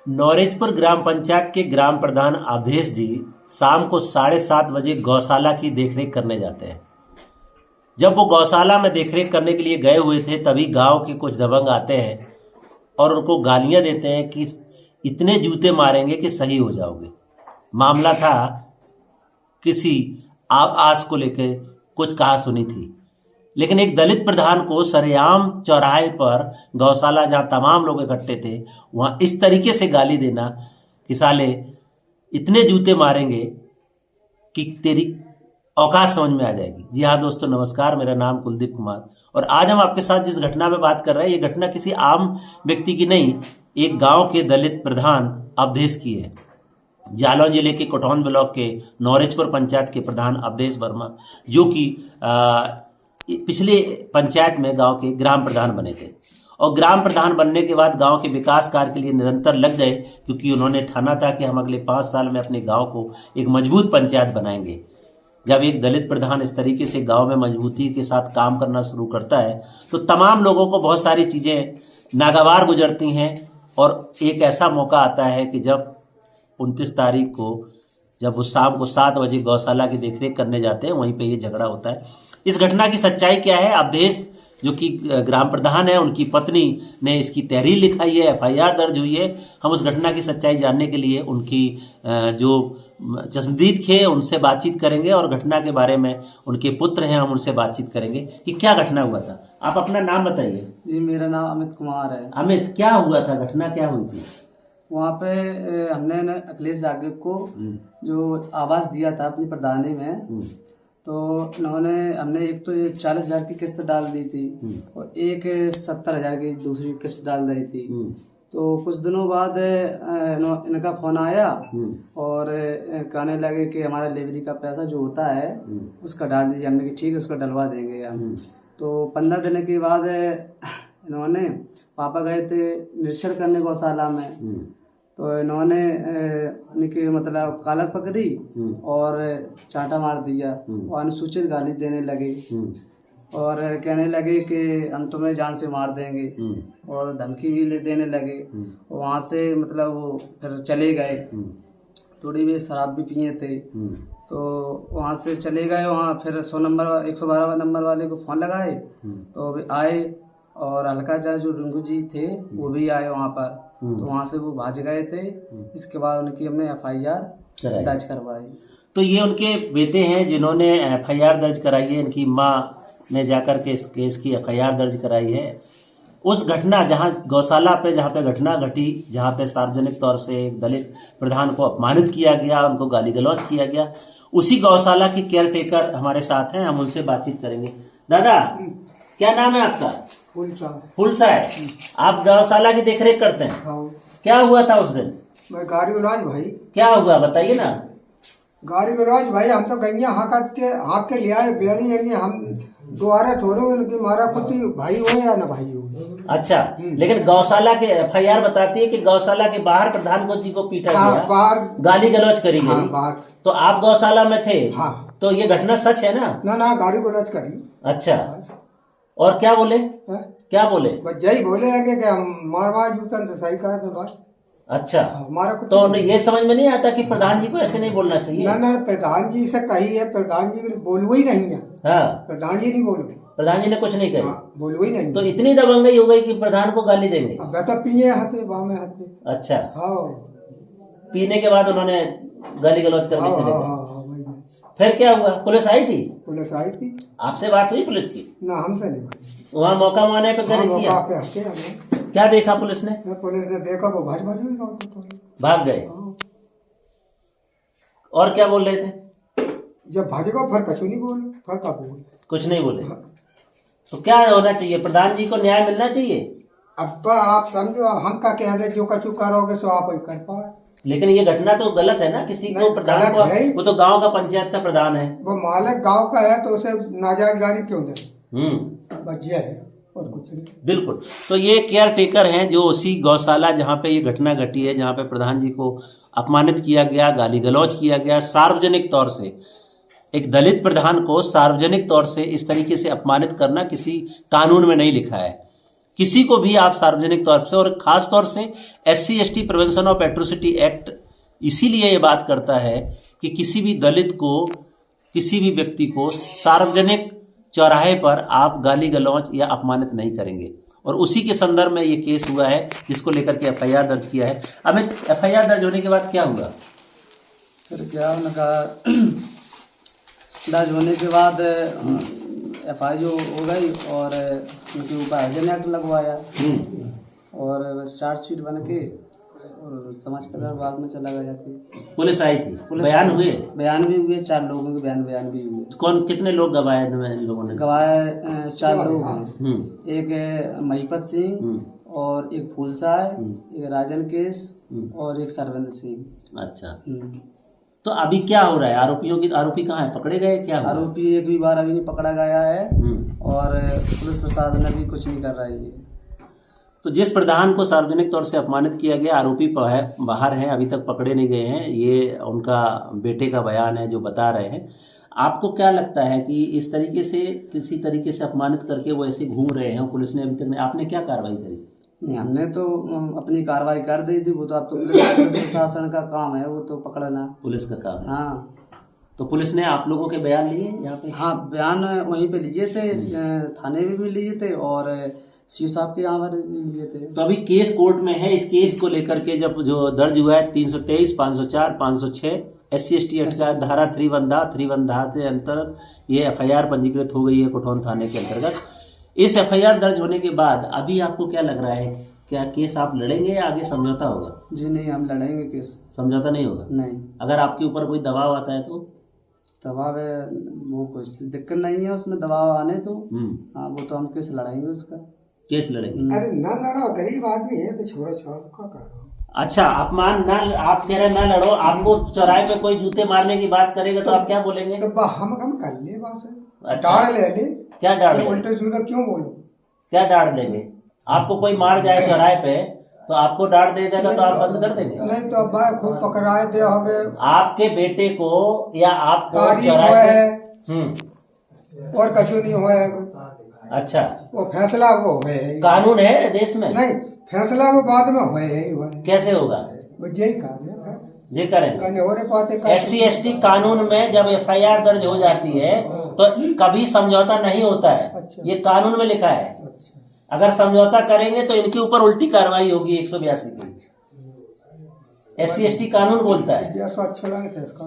नौरेजपुर ग्राम पंचायत के ग्राम प्रधान अवधेश जी शाम को 7:30 बजे गौशाला की देखरेख करने जाते हैं। जब वो गौशाला में देखरेख करने के लिए गए हुए थे तभी गांव के कुछ दबंग आते हैं और उनको गालियां देते हैं कि इतने जूते मारेंगे कि सही हो जाओगे। मामला था किसी आस को लेकर कुछ कहा सुनी थी, लेकिन एक दलित प्रधान को सरेआम चौराहे पर गौशाला जहां तमाम लोग इकट्ठे थे वहां इस तरीके से गाली देना कि साले इतने जूते मारेंगे कि तेरी औकात समझ में आ जाएगी। जी हाँ दोस्तों, नमस्कार, मेरा नाम कुलदीप कुमार और आज हम आपके साथ जिस घटना में बात कर रहे हैं ये घटना किसी आम व्यक्ति की नहीं, एक गांव के दलित प्रधान अवधेश की है। जालौन जिले के कोटौन ब्लॉक के नौरेजपुर पंचायत के प्रधान अवधेश वर्मा, जो कि पिछले पंचायत में गांव के ग्राम प्रधान बने थे और ग्राम प्रधान बनने के बाद गांव के विकास कार्य के लिए निरंतर लग गए, क्योंकि उन्होंने ठाना था कि हम अगले 5 साल में अपने गांव को एक मजबूत पंचायत बनाएंगे। जब एक दलित प्रधान इस तरीके से गांव में मजबूती के साथ काम करना शुरू करता है तो तमाम लोगों को बहुत सारी चीज़ें नागवार गुजरती हैं और एक ऐसा मौका आता है कि जब 29 तारीख को जब वो शाम को 7 बजे गौशाला की देखरेख करने जाते हैं वहीं पे ये झगड़ा होता है। इस घटना की सच्चाई क्या है? अवधेश जो कि ग्राम प्रधान है, उनकी पत्नी ने इसकी तहरीर लिखाई है, FIR दर्ज हुई है। हम उस घटना की सच्चाई जानने के लिए उनकी जो चश्मदीद थे उनसे बातचीत करेंगे और घटना के बारे में उनके पुत्र हैं हम उनसे बातचीत करेंगे कि क्या घटना हुआ था। आप अपना नाम बताइए। जी, मेरा नाम अमित कुमार है। अमित, क्या हुआ था, घटना क्या हुई थी? वहाँ पे हमने अखिलेश यादव को जो आवास दिया था अपनी प्रधानी में, तो हमने एक तो ये 40,000 की किस्त डाल दी थी और एक 70,000 की दूसरी किस्त डाल दी थी। तो कुछ दिनों बाद इनका फोन आया और कहने लगे कि हमारा लेबरी का पैसा जो होता है उसका डाल दीजिए। हमने कि ठीक है, उसका डलवा देंगे हम। तो 15 दिन के बाद इन्होंने पापा गए थे निरीक्षण करने गौशाला में, तो इन्होंने इनकी मतलब कॉलर पकड़ी और चांटा मार दिया और अनुसूचित गाली देने लगे और कहने लगे कि हम तुम्हें जान से मार देंगे और धमकी भी देने लगे। और वहाँ से मतलब वो फिर चले गए। थोड़ी भी शराब भी पिए थे तो वहाँ से चले गए। वहाँ फिर 112 नंबर वाले को फ़ोन लगाए तो वे आए और हल्का जो रिंकू जी थे वो भी आए वहाँ पर, तो वहाँ से वो भाग गए थे। इसके बाद उनकी हमने FIR दर्ज करवाई। तो ये उनके बेटे हैं जिन्होंने FIR दर्ज कराई है। इनकी माँ ने जाकर के इस केस की FIR दर्ज कराई है। उस घटना जहाँ गौशाला पे जहाँ पे घटना घटी, जहाँ पे सार्वजनिक तौर से एक दलित प्रधान को अपमानित किया गया, उनको गाली गलौज किया गया, उसी गौशाला के केयर टेकर हमारे साथ हैं, हम उनसे बातचीत करेंगे। दादा, क्या नाम है आपका? फुलसा है। आप गौशाला की देखरेख करते हैं? हाँ। क्या हुआ था उस दिन? मैं गाड़ी उलाज भाई। क्या हुआ बताइए ना। गाड़ी उलाज भाई, हम तो गैया हाँक के ले आए बेड़ी है कि हम दोबारा थोड़े उनकी मारा कुत्ती भाई हो या ना भाई हो। अच्छा, लेकिन गौशाला के FIR बताती है कि गौशाला के बाहर प्रधान को जी को पीटा गया, बाहर गाली गलौज करी गई। बाहर। तो आप गौशाला में थे? हाँ। तो ये घटना सच है ना? ना गाड़ी उलाज करी। अच्छा, और क्या बोले? क्या बोले? बस यही बोले है कि हम मार जूतन से सही कर दे बस। अच्छा, हमारा तो ये समझ में नहीं आता कि प्रधान जी को ऐसे नहीं बोलना चाहिए? ना प्रधान जी से कही है, प्रधान जी बोलू ही नहीं है। हाँ, प्रधान जी नहीं बोलो। प्रधान जी ने कुछ नहीं कही। बोलू ही नहीं। तो इतनी दबंगई हो गई कि प्रधान को गाली देंगे? तो पिए हाथे बामे हाथे। अच्छा, हाँ। पीने के बाद उन्होंने गाली गलौज करके चले गए। फिर क्या हुआ? पुलिस आई थी? पुलिस आई थी। आपसे बात हुई पुलिस की? ना, हमसे नहीं। वहाँ मौका माने पे कर किया? क्या देखा पुलिस ने? पुलिस ने देखा वो भाग गए। और क्या बोल रहे थे? जब भागेगा फिर कुछ नहीं बोले, फिर क्या बोले? कुछ नहीं बोले। तो क्या होना चाहिए? प्रधान जी को न्याय मिलना चाहिए। अब आप समझो, हम का कह रहे जो कछु करोगे सो आप ही कर पाए। लेकिन ये घटना तो गलत है ना, किसी को प्रधान को, वो तो गांव का पंचायत का प्रधान है, वो मालिक गांव का है तो उसे नाजायज क्यों दे? वजह है और कुछ नहीं। बिल्कुल। तो ये केयर टेकर हैं जो उसी गौशाला जहाँ पे ये घटना घटी है, जहाँ पे प्रधान जी को अपमानित किया गया, गाली गलौज किया गया सार्वजनिक तौर से। एक दलित प्रधान को सार्वजनिक तौर से इस तरीके से अपमानित करना किसी कानून में नहीं लिखा है किसी को भी आप सार्वजनिक तौर से, और खास तौर से SC/ST prevention of atrocity act इसीलिए ये बात करता है कि किसी भी दलित को, किसी भी व्यक्ति को सार्वजनिक चौराहे पर आप गाली गलौज या अपमानित नहीं करेंगे। और उसी के संदर्भ में ये केस हुआ है जिसको लेकर के FIR दर्ज किया है। अब FIR दर्ज होने के बाद क्या हुआ? फिर क्या उनका दर्ज होने के बाद FIR जो हो गई और उनके ऊपर हाइजन एक्ट लगवाया और बस चार्जशीट बन के और समाज कल्याण विभाग में चला गया थी। पुलिस आई थी, बयान हुए? बयान भी हुए, 4 लोगों के बयान भी हुए। कौन, कितने लोग गवाए इन लोगों ने? गवाए 4 लोग हैं। एक महिपत सिंह और एक फूलसा है, एक राजन केस और एक सरविंदर सिंह। अच्छा, तो अभी क्या हो रहा है? आरोपी कहाँ है? पकड़े गए? क्या हुआ? आरोपी एक भी बार अभी नहीं पकड़ा गया है और पुलिस प्रशासन अभी कुछ नहीं कर रही है। तो जिस प्रधान को सार्वजनिक तौर से अपमानित किया गया, आरोपी बाहर हैं, अभी तक पकड़े नहीं गए हैं। ये उनका बेटे का बयान है जो बता रहे हैं। आपको क्या लगता है कि इस तरीके से, किसी तरीके से अपमानित करके वो ऐसे घूम रहे हैं, पुलिस ने अभी तक नहीं, आपने क्या कार्रवाई करी? नहीं, हमने तो अपनी कार्रवाई कर दी थी। वो तो अब तो पुलिस प्रशासन का काम है, वो तो पकड़ना पुलिस का काम है। हाँ, तो पुलिस ने आप लोगों के बयान लिए यहाँ पे? हाँ, बयान वहीं पे लिए थे, थाने में भी लिए थे और सीओ साहब के यहाँ पर भी लिए थे। तो अभी केस कोर्ट में है। इस केस को लेकर के जब जो दर्ज हुआ है 323, 504, 506 SC/ST एक्ट का धारा 3 के अंतर्गत ये FIR पंजीकृत हो गई है कोठौन थाने के अंतर्गत। इस FIR दर्ज होने के बाद अभी आपको क्या लग रहा है, क्या केस आप लड़ेंगे या आगे समझौता होगा? जी नहीं, हम लड़ेंगे केस। समझौता नहीं होगा? नहीं। अगर आपके ऊपर कोई दबाव आता है तो? दबाव है, वो कुछ दिक्कत नहीं है उसमें, दबाव आने तो हाँ, वो तो हम केस लड़ाएंगे, उसका केस लड़ेंगे। अरे ना लड़ो, गरीब आदमी है तो छोड़ो क्या करो। अच्छा, अपमान ना, आप कह रहे ना लड़ो, आपको चौराहे पे कोई जूते मारने की बात करेगा तो आप क्या बोलेंगे? तो हम कर ले बात है। अच्छा। डाड़ ले ले। क्या डाड़ ले? उल्टे सीधा क्यों बोलो? क्या डांट देंगे? आपको कोई मार जाए चौराहे पे तो आपको डांट दे देगा तो आप बंद कर देंगे? नहीं तो अब खूब पकड़ाए दे होगे। आपके बेटे को या आपको तारीफ चौराहे हुआ पे है और कछु नहीं हुआ है। अच्छा, वो फैसला वो है, कानून है देश में? नहीं, फैसला वो बाद में हुए है। कैसे होगा? वो यही काम है, ये करेंगे। हो रहे पाते SC/ST कानून में जब FIR दर्ज हो जाती है तो कभी समझौता नहीं होता है। अच्छा। ये कानून में लिखा है। अच्छा। अगर समझौता करेंगे तो इनके ऊपर उल्टी कार्रवाई होगी 182 की। SC/ST कानून बोलता है। जैसा अच्छा लगे तो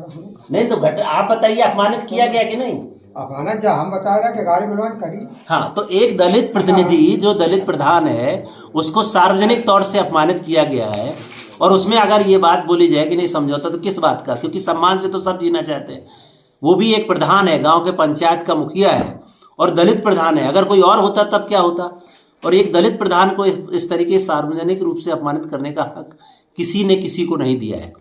नहीं तो आप बताइए, अपमानित किया गया कि नहीं? अपमानित जा हम बता रहे कि गाली गलौज करी। हाँ, तो एक दलित प्रतिनिधि जो दलित प्रधान है उसको सार्वजनिक तौर से अपमानित किया गया है और उसमें अगर ये बात बोली जाए कि नहीं समझौता, तो किस बात का? क्योंकि सम्मान से तो सब जीना चाहते हैं। वो भी एक प्रधान है, गांव के पंचायत का मुखिया है और दलित प्रधान है। अगर कोई और होता तब क्या होता? और एक दलित प्रधान को इस तरीके से सार्वजनिक रूप से अपमानित करने का हक किसी ने किसी को नहीं दिया है।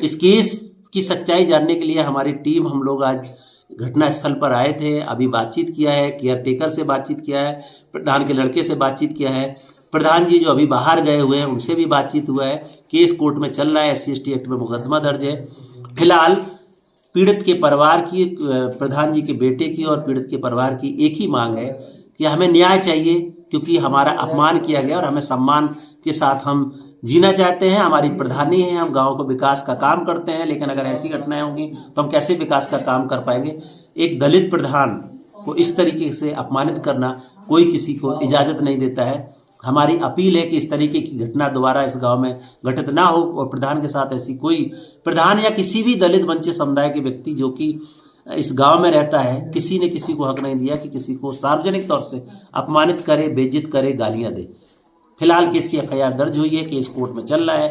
इस केस की सच्चाई जानने के लिए हमारी टीम, हम लोग आज घटना स्थल पर आए थे। अभी बातचीत किया है, केयरटेकर से बातचीत किया है, प्रधान के लड़के से बातचीत किया है, प्रधान जी जो अभी बाहर गए हुए हैं उनसे भी बातचीत हुआ है। केस कोर्ट में चल रहा है, SC/ST एक्ट में मुकदमा दर्ज है। फिलहाल पीड़ित के परिवार की, प्रधान जी के बेटे की और पीड़ित के परिवार की एक ही मांग है कि हमें न्याय चाहिए, क्योंकि हमारा अपमान किया गया और हमें सम्मान के साथ हम जीना चाहते हैं। हमारी प्रधानी है, हम गांव को विकास का काम करते हैं, लेकिन अगर ऐसी घटनाएं होंगी तो हम कैसे विकास का काम कर पाएंगे? एक दलित प्रधान को इस तरीके से अपमानित करना कोई किसी को इजाजत नहीं देता है। हमारी अपील है कि इस तरीके की घटना दोबारा इस गांव में घटित ना हो और प्रधान के साथ ऐसी कोई, प्रधान या किसी भी दलित वंचित समुदाय के व्यक्ति जो कि इस गांव में रहता है, किसी ने किसी को हक नहीं दिया कि किसी को सार्वजनिक तौर से अपमानित करे, बेइज्जत करे, गालियां दे। फिलहाल केस की FIR दर्ज हुई है, केस कोर्ट में चल रहा है।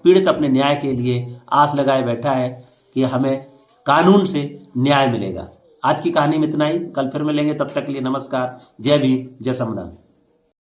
पीड़ित अपने न्याय के लिए आस लगाए बैठा है कि हमें कानून से न्याय मिलेगा। आज की कहानी में इतना ही, कल फिर मिलेंगे, तब तक के लिए नमस्कार। जय भीम, जय संविधान।